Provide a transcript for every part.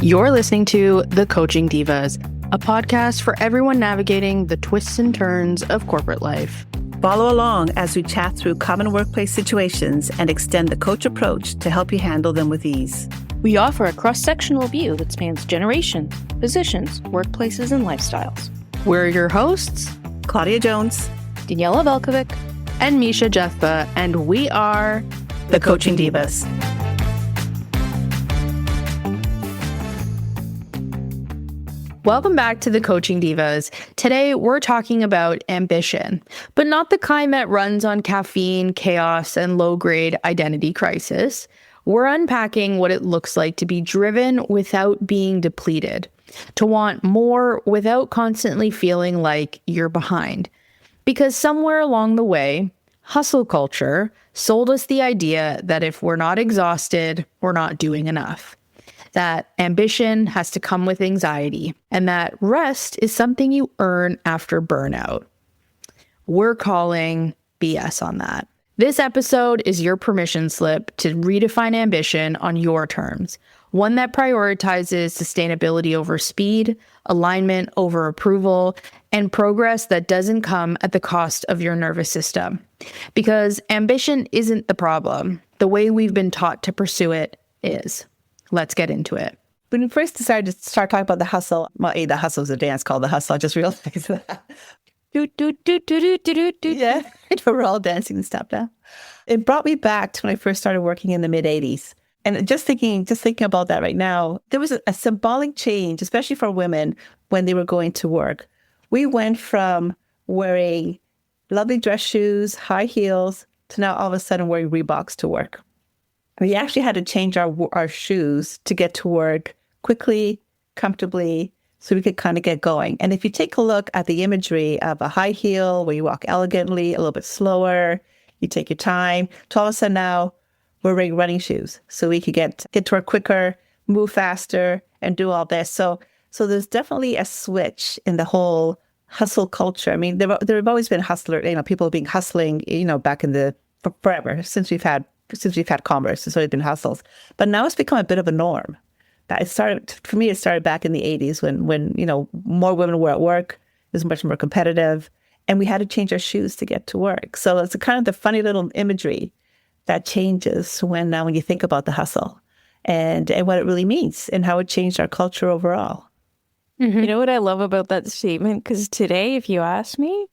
You're listening to The Coaching Divas, a podcast for everyone navigating the twists and turns of corporate life. Follow along as we chat through common workplace situations and extend the coach approach to help you handle them with ease. We offer a cross-sectional view that spans generations, positions, workplaces, and lifestyles. We're your hosts, Claudia Jones, Daniela Velkovic, and Misha Jethba, and we are The Coaching Divas. Welcome back to The Coaching Divas. Today, we're talking about ambition, but not the kind that runs on caffeine, chaos, and low-grade identity crisis. We're unpacking what it looks like to be driven without being depleted, to want more without constantly feeling like you're behind. Because somewhere along the way, hustle culture sold us the idea that if we're not exhausted, we're not doing enough. That ambition has to come with anxiety, and that rest is something you earn after burnout. We're calling BS on that. This episode is your permission slip to redefine ambition on your terms, one that prioritizes sustainability over speed, alignment over approval, and progress that doesn't come at the cost of your nervous system. Because ambition isn't the problem. The way we've been taught to pursue it is. Let's get into it. When we first decided to start talking about the hustle, the hustle is a dance called the hustle. I just realized that. Yeah, we're all dancing and stuff now. It brought me back to when I first started working in the mid-'80s. And just thinking about that right now, there was a symbolic change, especially for women when they were going to work. We went from wearing lovely dress shoes, high heels, to now all of a sudden wearing Reeboks to work. We actually had to change our shoes to get to work quickly, comfortably, so we could kind of get going. And if you take a look at the imagery of a high heel where you walk elegantly, a little bit slower, you take your time, to all of a sudden now we're wearing running shoes so we could get to work quicker, move faster, and do all this. So there's definitely a switch in the whole hustle culture. I mean, there have always been people being hustling, back in forever since we've had commerce. It's always been hustles, but now it's become a bit of a norm. That it started back in the 80s when more women were at work. It was much more competitive, and we had to change our shoes to get to work. So it's a kind of the funny little imagery that changes when you think about the hustle and what it really means and how it changed our culture overall. Mm-hmm. You know what I love about that statement? Because today, if you ask me,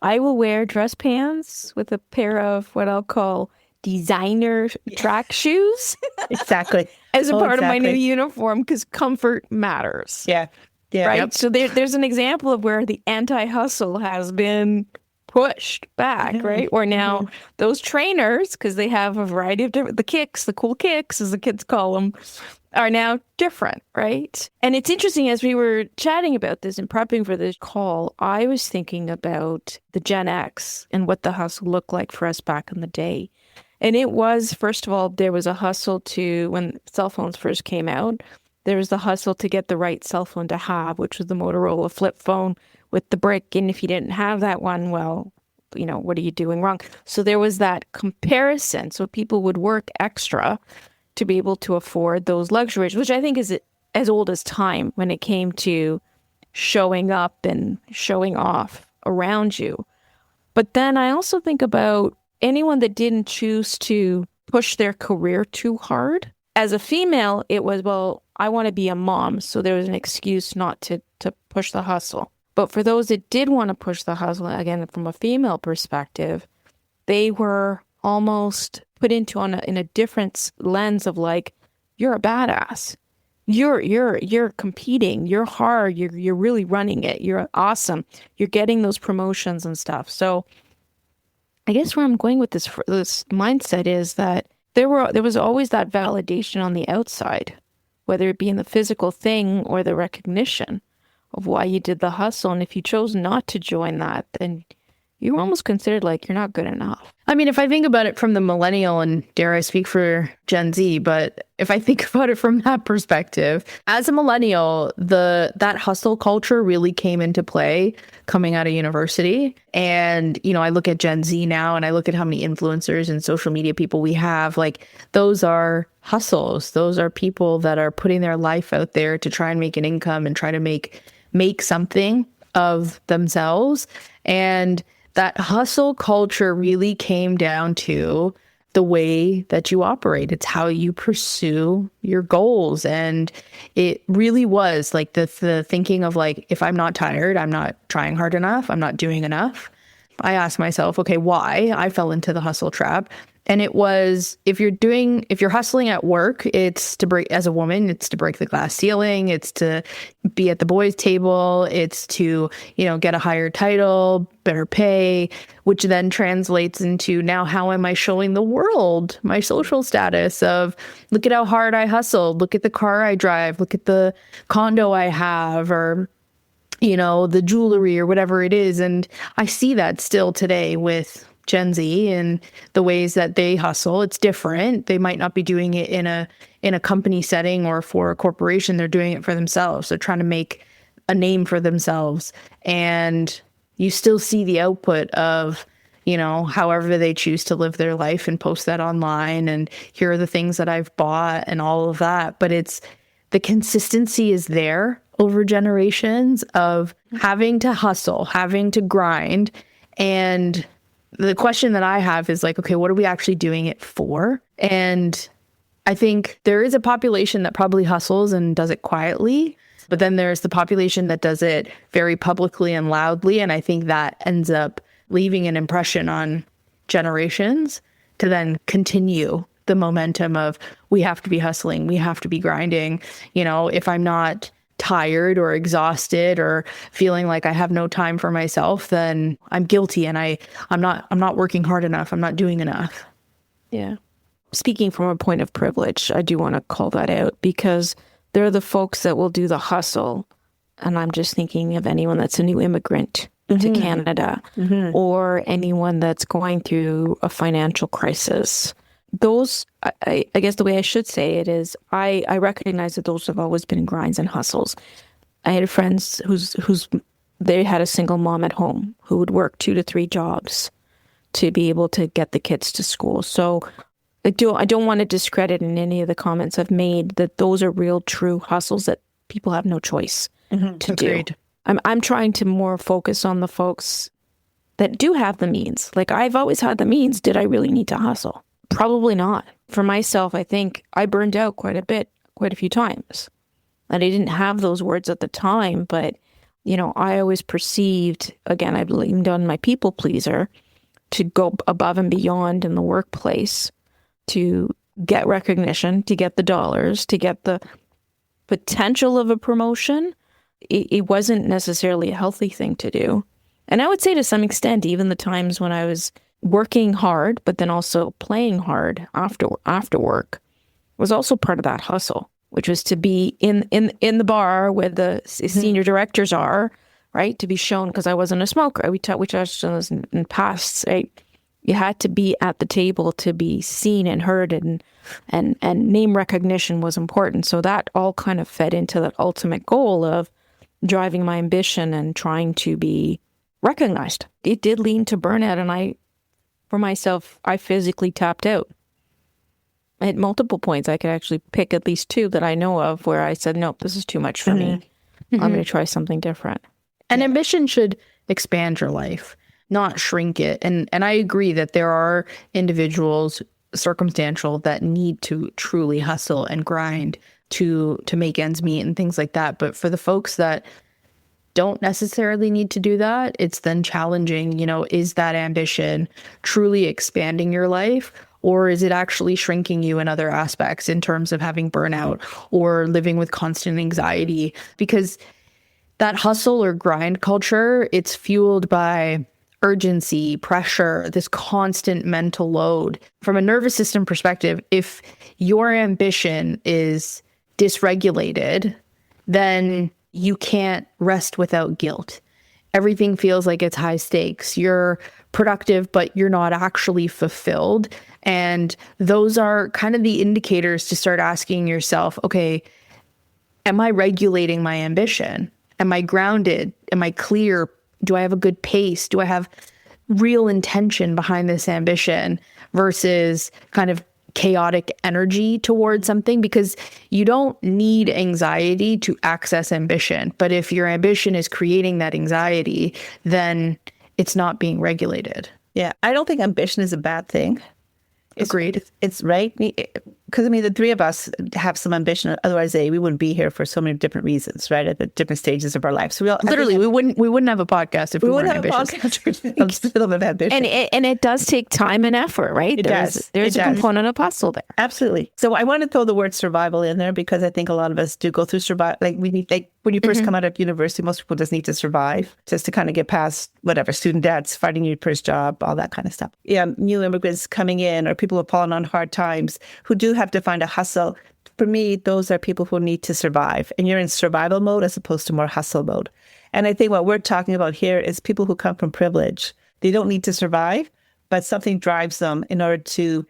I will wear dress pants with a pair of what I'll call designer track shoes. Exactly. As a part of my new uniform, because comfort matters. Yeah. Right? Yep. So there's an example of where the anti-hustle has been pushed back, right? Or now those trainers, because they have a variety of different, the cool kicks, as the kids call them, are now different, right? And it's interesting, as we were chatting about this and prepping for this call, I was thinking about the Gen X and what the hustle looked like for us back in the day. And it was, first of all, there was a hustle when cell phones first came out, there was the hustle to get the right cell phone to have, which was the Motorola flip phone with the brick. And if you didn't have that one, well, what are you doing wrong? So there was that comparison. So people would work extra to be able to afford those luxuries, which I think is as old as time when it came to showing up and showing off around you. But then I also think about anyone that didn't choose to push their career too hard. As a female, it was, well, I want to be a mom. So there was an excuse not to push the hustle. But for those that did want to push the hustle, again, from a female perspective, they were almost put into in a different lens of like, you're a badass. You're competing. You're hard. You're really running it. You're awesome. You're getting those promotions and stuff. So I guess where I'm going with this mindset is that there was always that validation on the outside, whether it be in the physical thing or the recognition of why you did the hustle. And if you chose not to join that, then you're almost considered like you're not good enough. I mean, if I think about it from the millennial, and dare I speak for Gen Z, but if I think about it from that perspective, as a millennial, that hustle culture really came into play coming out of university. And, I look at Gen Z now and I look at how many influencers and social media people we have. Like, those are hustles. Those are people that are putting their life out there to try and make an income and try to make something of themselves. And that hustle culture really came down to the way that you operate. It's how you pursue your goals. And it really was like the thinking of like, if I'm not tired, I'm not trying hard enough, I'm not doing enough. I asked myself, okay, why? I fell into the hustle trap. And it was, if you're hustling at work, it's to break, as a woman, it's to break the glass ceiling. It's to be at the boys' table. It's to, get a higher title, better pay, which then translates into, now how am I showing the world my social status of, look at how hard I hustled. Look at the car I drive. Look at the condo I have, or the jewelry or whatever it is. And I see that still today with Gen Z and the ways that they hustle. It's different. They might not be doing it in a company setting or for a corporation. They're doing it for themselves. They're trying to make a name for themselves. And you still see the output of, however they choose to live their life and post that online. And here are the things that I've bought and all of that. But the consistency is there over generations of having to hustle, having to grind. And the question that I have is like, okay, what are we actually doing it for? And I think there is a population that probably hustles and does it quietly, but then there's the population that does it very publicly and loudly. And I think that ends up leaving an impression on generations to then continue the momentum of, we have to be hustling, we have to be grinding. If I'm not tired or exhausted or feeling like I have no time for myself, then I'm guilty and I'm not working hard enough. I'm not doing enough. Yeah. Speaking from a point of privilege, I do want to call that out, because they're the folks that will do the hustle. And I'm just thinking of anyone that's a new immigrant to Canada, or anyone that's going through a financial crisis. Those, I guess the way I should say it is, I recognize that those have always been grinds and hustles. I had friends who's they had a single mom at home who would work 2 to 3 jobs to be able to get the kids to school. So I don't want to discredit in any of the comments I've made that those are real, true hustles that people have no choice to Agreed. do. I'm trying to more focus on the folks that do have the means. Like, I've always had the means. Did I really need to hustle? Probably not. For myself, I think I burned out quite a few times. And I didn't have those words at the time, but, I always perceived, again, I leaned on my people pleaser to go above and beyond in the workplace to get recognition, to get the dollars, to get the potential of a promotion. It wasn't necessarily a healthy thing to do. And I would say to some extent, even the times when I was working hard, but then also playing hard after work was also part of that hustle, which was to be in the bar where the senior directors are, right? To be shown, because I wasn't a smoker. We touched on this in past, right? You had to be at the table to be seen and heard, and name recognition was important. So that all kind of fed into that ultimate goal of driving my ambition and trying to be recognized. It did lean to burnout, and for myself, I physically tapped out. At multiple points, I could actually pick at least 2 that I know of where I said, nope, this is too much for me. I'm going to try something different. And ambition should expand your life, not shrink it. And I agree that there are individuals, circumstantial, that need to truly hustle and grind to make ends meet and things like that. But for the folks that don't necessarily need to do that, it's then challenging, is that ambition truly expanding your life, or is it actually shrinking you in other aspects in terms of having burnout or living with constant anxiety? Because that hustle or grind culture, it's fueled by urgency, pressure, this constant mental load. From a nervous system perspective, if your ambition is dysregulated, then you can't rest without guilt. everything feels like it's high stakes. You're productive, but you're not actually fulfilled. And those are kind of the indicators to start asking yourself, okay, am I regulating my ambition? Am I grounded? Am I clear? Do I have a good pace? Do I have real intention behind this ambition versus kind of chaotic energy towards something? Because you don't need anxiety to access ambition. But if your ambition is creating that anxiety, then it's not being regulated. Yeah, I don't think ambition is a bad thing. Agreed. It's right. Because I mean, the three of us have some ambition. Otherwise, we wouldn't be here for so many different reasons, right? At the different stages of our life. So we wouldn't have a podcast if we weren't ambitious. A little bit of ambition. And it does take time and effort, right? There's a component of hustle there. Absolutely. So I want to throw the word survival in there because I think a lot of us do go through survival. Like when you first come out of university, most people just need to survive just to kind of get past whatever, student debts, finding your first job, all that kind of stuff. Yeah, new immigrants coming in or people who have fallen on hard times who do have to find a hustle. For me, those are people who need to survive. And you're in survival mode as opposed to more hustle mode. And I think what we're talking about here is people who come from privilege. They don't need to survive, but something drives them in order to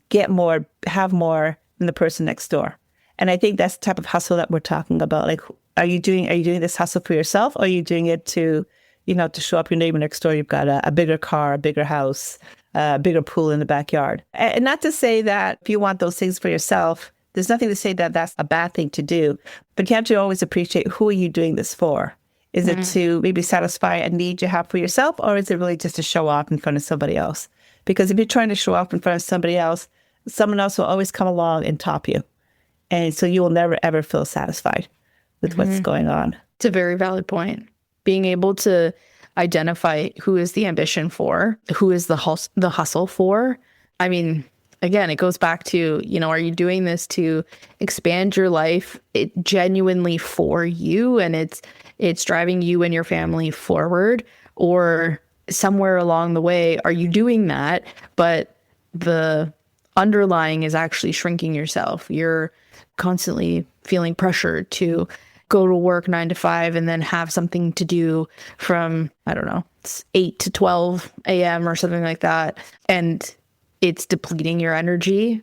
get more, have more than the person next door. And I think that's the type of hustle that we're talking about. Like, are you doing this hustle for yourself, or are you doing it to show up your neighbor next door? You've got a bigger car, a bigger house, a bigger pool in the backyard. And not to say that if you want those things for yourself, there's nothing to say that that's a bad thing to do. But you have to always appreciate, who are you doing this for? Is it to maybe satisfy a need you have for yourself, or is it really just to show off in front of somebody else? Because if you're trying to show off in front of somebody else, someone else will always come along and top you. And so you will never, ever feel satisfied with what's going on. It's a very valid point. Being able to identify who is the ambition for, who is the hustle for. I mean, again, it goes back to, are you doing this to expand your life genuinely for you, and it's driving you and your family forward? Or somewhere along the way, are you doing that, but the underlying is actually shrinking yourself? You're constantly feeling pressure to go to work 9 to 5 and then have something to do from, 8 to 12 a.m. or something like that. And it's depleting your energy.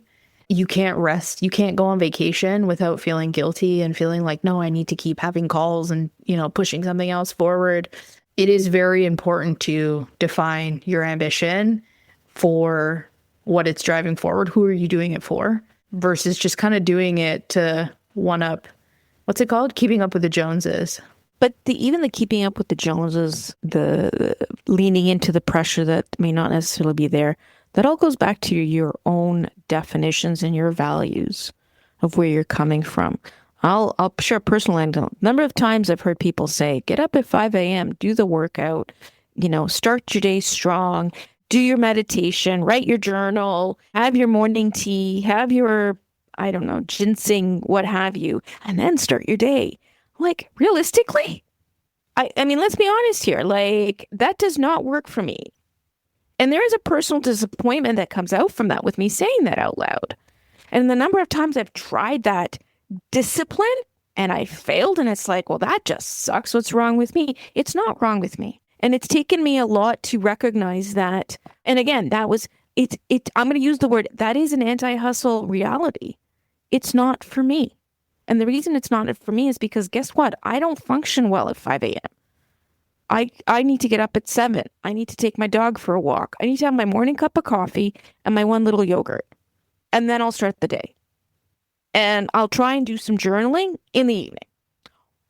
You can't rest. You can't go on vacation without feeling guilty and feeling like, no, I need to keep having calls and, pushing something else forward. It is very important to define your ambition for what it's driving forward. Who are you doing it for? Versus just kind of doing it to one up. What's it called? Keeping up with the Joneses. But even the keeping up with the Joneses, the leaning into the pressure that may not necessarily be there, that all goes back to your own definitions and your values of where you're coming from. I'll share a personal anecdote. Number of times I've heard people say, get up at 5 a.m., do the workout, start your day strong, do your meditation, write your journal, have your morning tea, have your, ginseng, what have you, and then start your day. Like, realistically, I mean, let's be honest here. Like, that does not work for me. And there is a personal disappointment that comes out from that with me saying that out loud. And the number of times I've tried that discipline and I failed, and it's like, well, that just sucks. What's wrong with me? It's not wrong with me. And it's taken me a lot to recognize that. And again, that was, I'm going to use the word, that is an anti-hustle reality. It's not for me. And the reason it's not for me is because guess what? I don't function well at 5 a.m. I need to get up at 7. I need to take my dog for a walk. I need to have my morning cup of coffee and my one little yogurt. And then I'll start the day. And I'll try and do some journaling in the evening.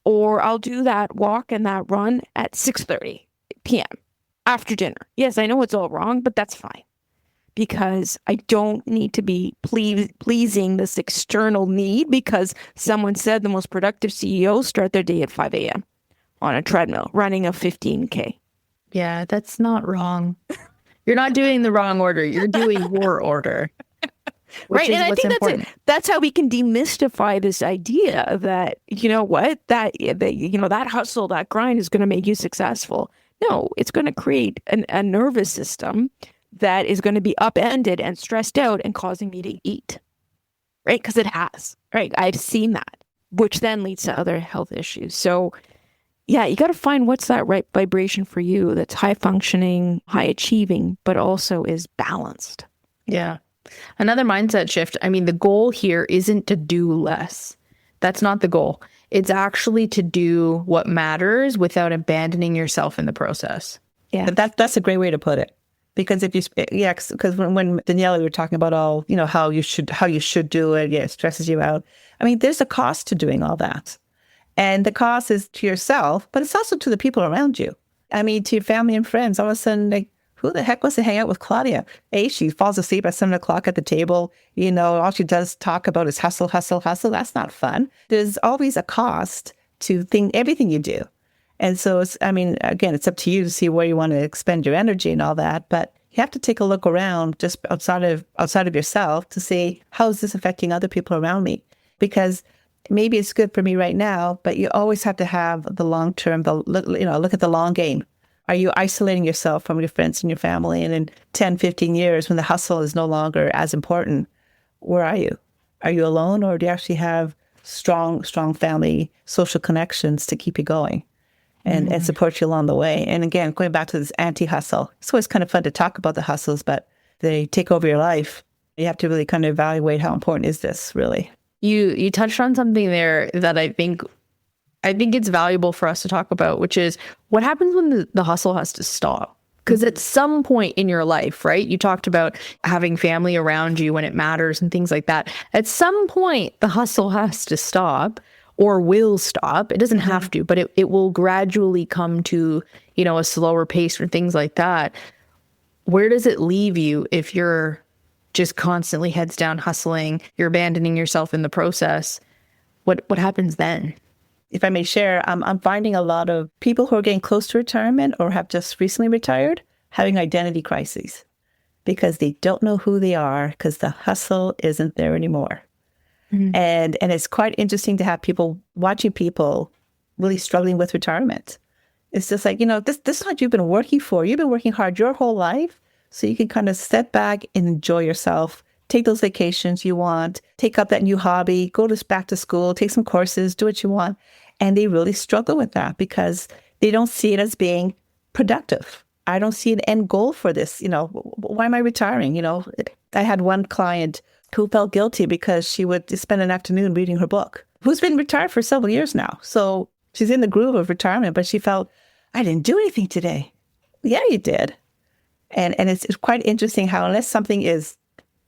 Or I'll do that walk and that run at 6:30 p.m. after dinner. Yes, I know it's all wrong, but that's fine. Because I don't need to be pleasing this external need because someone said the most productive CEOs start their day at 5 a.m. on a treadmill, running a 15K. Yeah, that's not wrong. You're not doing the wrong order. You're doing your order. Right. And I think that's how we can demystify this idea that, that hustle, that grind is going to make you successful. No, it's going to create a nervous system that is going to be upended and stressed out and causing me to eat. Right. Because it has. Right. I've seen that, which then leads to other health issues. So Yeah, you got to find what's that right vibration for you that's high functioning, high achieving, but also is balanced. Yeah. Another mindset shift. I mean, the goal here isn't to do less. That's not the goal. It's actually to do what matters without abandoning yourself in the process. Yeah. That's a great way to put it. Because if you, yeah, because when Daniela, we were talking about all, how you should do it. Yeah, it stresses you out. I mean, there's a cost to doing all that. And the cost is to yourself, but it's also to the people around you. I mean, to your family and friends. All of a sudden, like, who the heck wants to hang out with Claudia? She falls asleep at 7 o'clock at the table. All she does talk about is hustle, hustle, hustle. That's not fun. There's always a cost to everything you do. And so, again, it's up to you to see where you want to expend your energy and all that. But you have to take a look around just outside of yourself to see, how is this affecting other people around me? Because maybe it's good for me right now, but you always have to have the long term, look at the long game. Are you isolating yourself from your friends and your family? And in 10, 15 years, when the hustle is no longer as important, where are you? Are you alone, or do you actually have strong family, social connections to keep you going and support you along the way? And again, going back to this anti-hustle, it's always kind of fun to talk about the hustles, but they take over your life. You have to really kind of evaluate how important is this really. You touched on something there that I think it's valuable for us to talk about, which is what happens when the hustle has to stop. Because at some point in your life, right, you talked about having family around you when it matters and things like that. At some point, the hustle has to stop or will stop. It doesn't have to, but it will gradually come to, a slower pace or things like that. Where does it leave you if you're just constantly heads down hustling, you're abandoning yourself in the process? What happens then? If I may share, I'm finding a lot of people who are getting close to retirement or have just recently retired having identity crises because they don't know who they are because the hustle isn't there anymore. Mm-hmm. And it's quite interesting to have watching people really struggling with retirement. It's just like, this is what you've been working for. You've been working hard your whole life so you can kind of step back and enjoy yourself. Take those vacations you want, take up that new hobby, go back to school, take some courses, do what you want. And they really struggle with that because they don't see it as being productive. I don't see an end goal for this. Why am I retiring? I had one client who felt guilty because she would spend an afternoon reading her book, who's been retired for several years now. So she's in the groove of retirement, but she felt, I didn't do anything today. Yeah, you did. And it's quite interesting how unless something is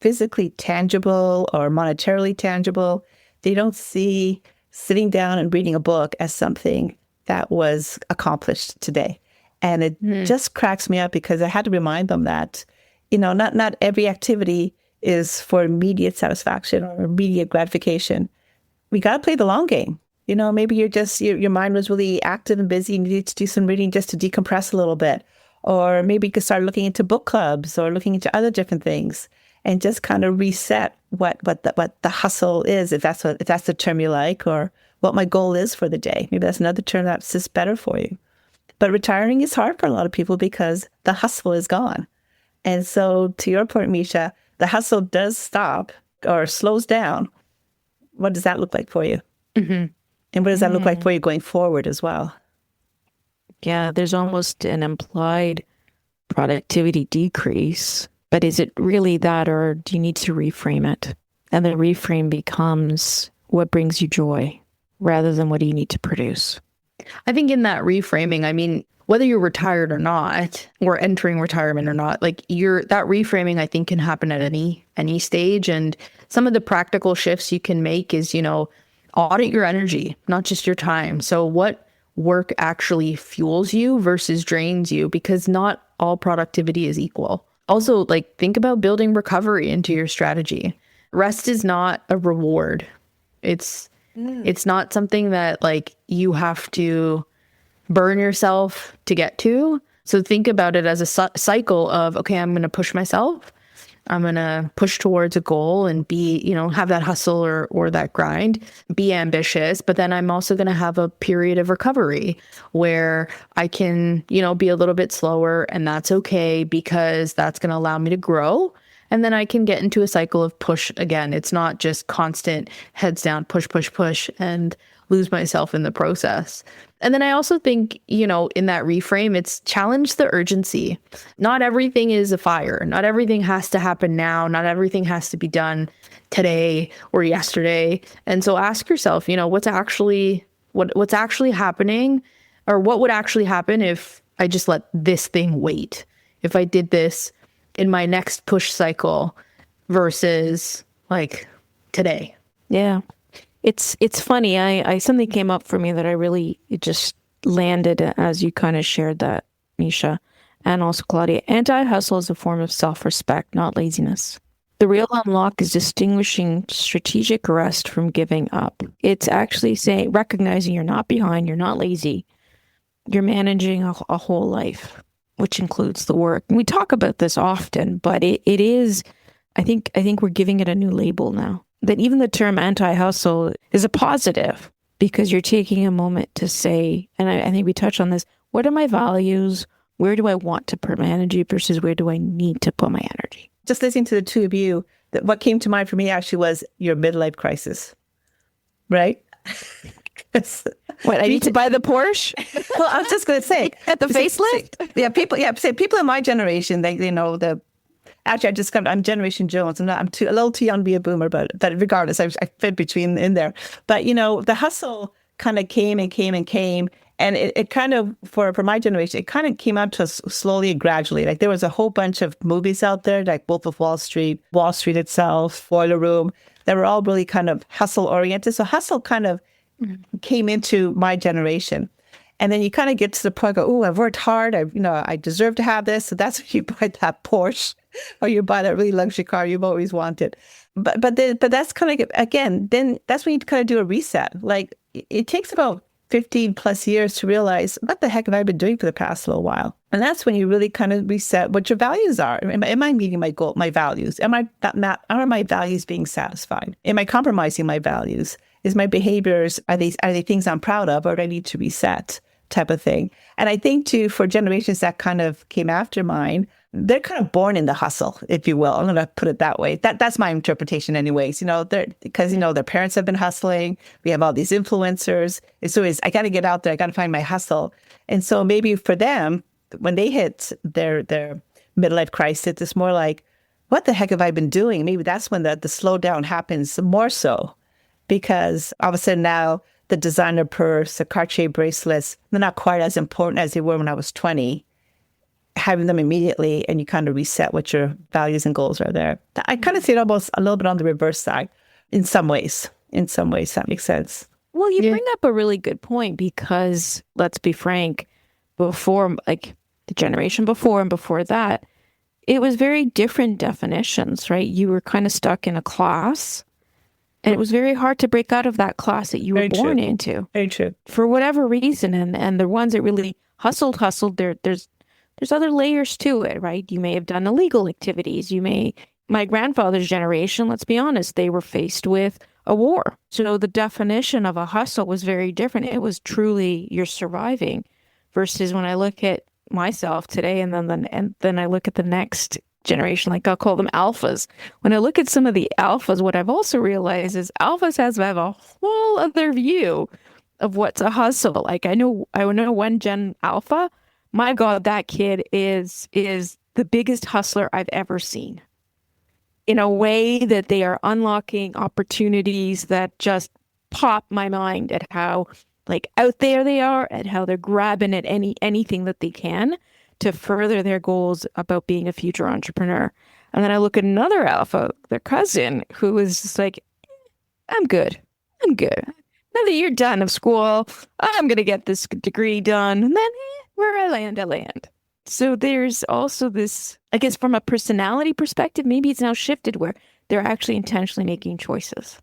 physically tangible or monetarily tangible, they don't see sitting down and reading a book as something that was accomplished today. And it just cracks me up because I had to remind them that, not every activity is for immediate satisfaction or immediate gratification. We got to play the long game. Maybe your mind was really active and busy and you need to do some reading just to decompress a little bit. Or maybe you could start looking into book clubs or looking into other different things and just kind of reset what the hustle is, if that's the term you like, or what my goal is for the day. Maybe that's another term that's just better for you. But retiring is hard for a lot of people because the hustle is gone. And so to your point, Misha, the hustle does stop or slows down. What does that look like for you? Mm-hmm. And what does that look like for you going forward as well? Yeah, there's almost an implied productivity decrease. But is it really that, or do you need to reframe it? And the reframe becomes what brings you joy rather than what do you need to produce? I think in that reframing, whether you're retired or not, or entering retirement or not, that reframing, I think, can happen at any stage. And some of the practical shifts you can make is, audit your energy, not just your time. So what work actually fuels you versus drains you, because not all productivity is equal. Also, think about building recovery into your strategy. Rest is not a reward. It's not something that you have to burn yourself to get to. So think about it as a cycle of, okay, I'm going to push myself. I'm going to push towards a goal and be, have that hustle or that grind, be ambitious. But then I'm also going to have a period of recovery where I can, be a little bit slower, and that's okay because that's going to allow me to grow. And then I can get into a cycle of push again. It's not just constant heads down, push, push, push. And lose myself in the process. And then I also think, in that reframe, it's challenge the urgency. Not everything is a fire. Not everything has to happen now. Not everything has to be done today or yesterday. And so ask yourself, what's actually happening, or what would actually happen if I just let this thing wait? If I did this in my next push cycle versus like today. Yeah. It's funny. I something came up for me that it just landed as you kind of shared that, Misha, and also Claudia. Anti-hustle is a form of self-respect, not laziness. The real unlock is distinguishing strategic rest from giving up. It's actually recognizing you're not behind, you're not lazy, you're managing a whole life, which includes the work. And we talk about this often, but it is, I think we're giving it a new label now. That even the term anti-hustle is a positive, because you're taking a moment to say, and I think we touched on this, what are my values? Where do I want to put my energy versus where do I need to put my energy? Just listening to the two of you, what came to mind for me actually was your midlife crisis, right? What, I need to buy the Porsche? Well, I was just going to say. At the facelift? People in my generation, actually, I discovered I'm Generation Jones. I'm a little too young to be a boomer, but regardless, I fit between in there. But, the hustle kind of came and came and came. And it kind of, for my generation, it kind of came out to us slowly and gradually. Like there was a whole bunch of movies out there, like Wolf of Wall Street itself, Boiler Room, that were all really kind of hustle oriented. So hustle kind of came into my generation. And then you kind of get to the point, I've worked hard. I deserve to have this. So that's when you buy that Porsche or you buy that really luxury car you've always wanted. But that's kind of, again, then that's when you kind of do a reset. Like it takes about 15 plus years to realize, what the heck have I been doing for the past little while? And that's when you really kind of reset what your values are. Am I meeting my goal, my values? Are my values being satisfied? Am I compromising my values? Is my behaviors, are they things I'm proud of, or do I need to reset, type of thing? And I think too, for generations that kind of came after mine, they're kind of born in the hustle, if you will. I'm going to put it that way. That's my interpretation anyways. Because their parents have been hustling. We have all these influencers. It's always, I got to get out there. I got to find my hustle. And so maybe for them, when they hit their midlife crisis, it's more like, what the heck have I been doing? Maybe that's when the slowdown happens more so. Because all of a sudden now, the designer purse, the Cartier bracelets, they're not quite as important as they were when I was 20. Having them immediately, and you kind of reset what your values and goals are there. I kind of see it almost a little bit on the reverse side in some ways. That makes sense. Well, you bring up a really good point, because let's be frank, before, like the generation before and before that, it was very different definitions, right? You were kind of stuck in a class, and it was very hard to break out of that class that you were born into. Very true. For whatever reason. And the ones that really hustled, there's other layers to it, right? You may have done illegal activities. My grandfather's generation, let's be honest, they were faced with a war. So the definition of a hustle was very different. It was truly you're surviving, versus when I look at myself today, and then I look at the next generation, like I'll call them alphas. When I look at some of the alphas, what I've also realized is alphas have a whole other view of what's a hustle. Like I know one Gen Alpha. My God, that kid is the biggest hustler I've ever seen, in a way that they are unlocking opportunities that just pop my mind at how out there they are, and how they're grabbing at anything that they can to further their goals about being a future entrepreneur. And then I look at another alpha, their cousin, who is just like, I'm good. Now that you're done of school, I'm going to get this degree done. And then where I land. So there's also this, I guess from a personality perspective, maybe it's now shifted where they're actually intentionally making choices.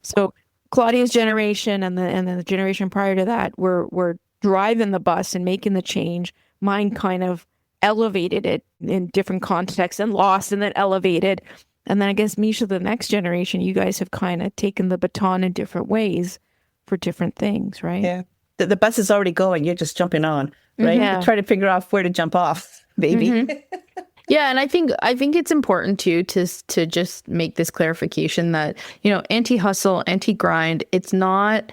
So Claudia's generation and the generation prior to that were driving the bus and making the change. Mine kind of elevated it in different contexts and lost and then elevated. And then I guess, Misha, the next generation, you guys have kind of taken the baton in different ways for different things, right? Yeah. The bus is already going. You're just jumping on, right? Yeah. Try to figure out where to jump off, baby. Mm-hmm. Yeah, and I think it's important too to just make this clarification that, anti-hustle, anti-grind, it's not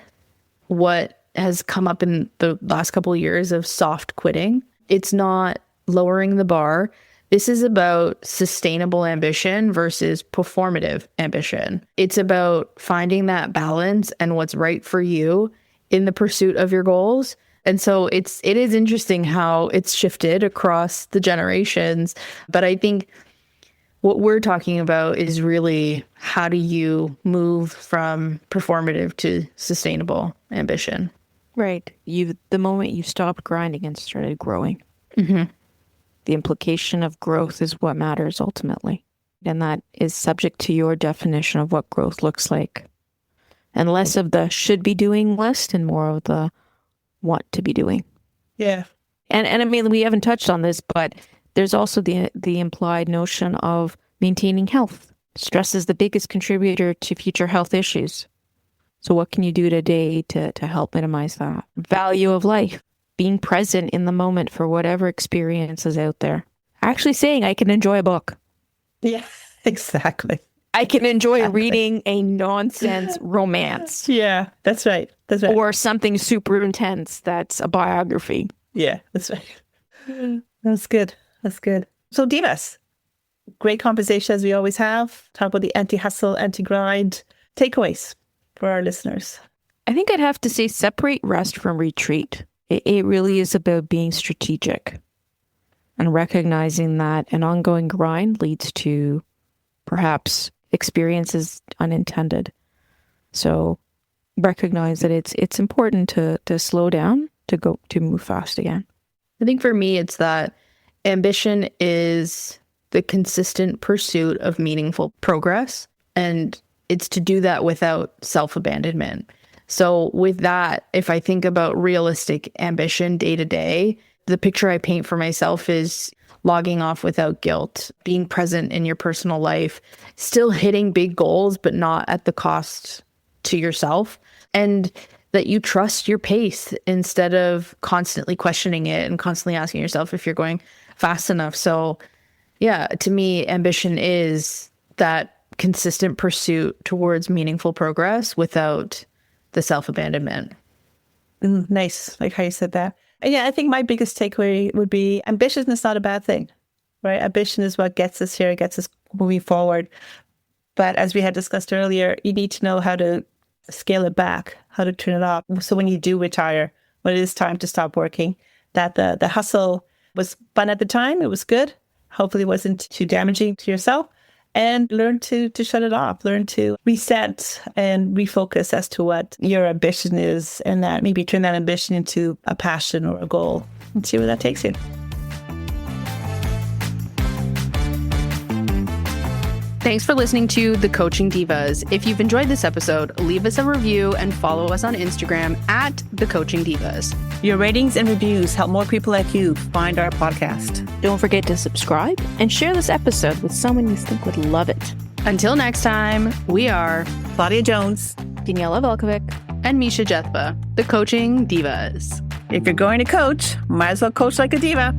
what has come up in the last couple of years of soft quitting. It's not lowering the bar. This is about sustainable ambition versus performative ambition. It's about finding that balance and what's right for you in the pursuit of your goals. And so it is interesting how it's shifted across the generations. But I think what we're talking about is really, how do you move from performative to sustainable ambition? Right. The moment you stopped grinding and started growing. Mm-hmm. The implication of growth is what matters ultimately. And that is subject to your definition of what growth looks like. And less of the should be doing list and more of the want to be doing. Yeah. And I mean, we haven't touched on this, but there's also the implied notion of maintaining health. Stress is the biggest contributor to future health issues. So what can you do today to help minimize that? Value of life. Being present in the moment for whatever experience is out there. Actually saying I can enjoy a book. Yeah, exactly. I can enjoy reading a nonsense romance. Yeah, that's right. That's right. Or something super intense that's a biography. Yeah, that's right. That's good. That's good. So Divas, great conversation as we always have. Talk about the anti-hustle, anti-grind. Takeaways for our listeners. I think I'd have to say separate rest from retreat. It really is about being strategic and recognizing that an ongoing grind leads to perhaps experiences unintended. So recognize that it's important to slow down, to move fast again. I think for me, it's that ambition is the consistent pursuit of meaningful progress, and it's to do that without self-abandonment. So with that, if I think about realistic ambition day to day, the picture I paint for myself is logging off without guilt, being present in your personal life, still hitting big goals, but not at the cost to yourself, and that you trust your pace instead of constantly questioning it and constantly asking yourself if you're going fast enough. So yeah, to me, ambition is that consistent pursuit towards meaningful progress without the self-abandonment. Nice. Like how you said that. And yeah, I think my biggest takeaway would be ambition is not a bad thing, right? Ambition is what gets us here, gets us moving forward. But as we had discussed earlier, you need to know how to scale it back, how to turn it off. So when you do retire, when it is time to stop working, that the hustle was fun at the time. It was good. Hopefully it wasn't too damaging to yourself. And learn to shut it off, learn to reset and refocus as to what your ambition is, and that maybe turn that ambition into a passion or a goal and see where that takes you. Thanks for listening to The Coaching Divas. If you've enjoyed this episode, leave us a review and follow us on Instagram at The Coaching Divas. Your ratings and reviews help more people like you find our podcast. Don't forget to subscribe and share this episode with someone you think would love it. Until next time, we are Claudia Jones, Daniela Velkovic, and Misha Jethba, The Coaching Divas. If you're going to coach, might as well coach like a diva.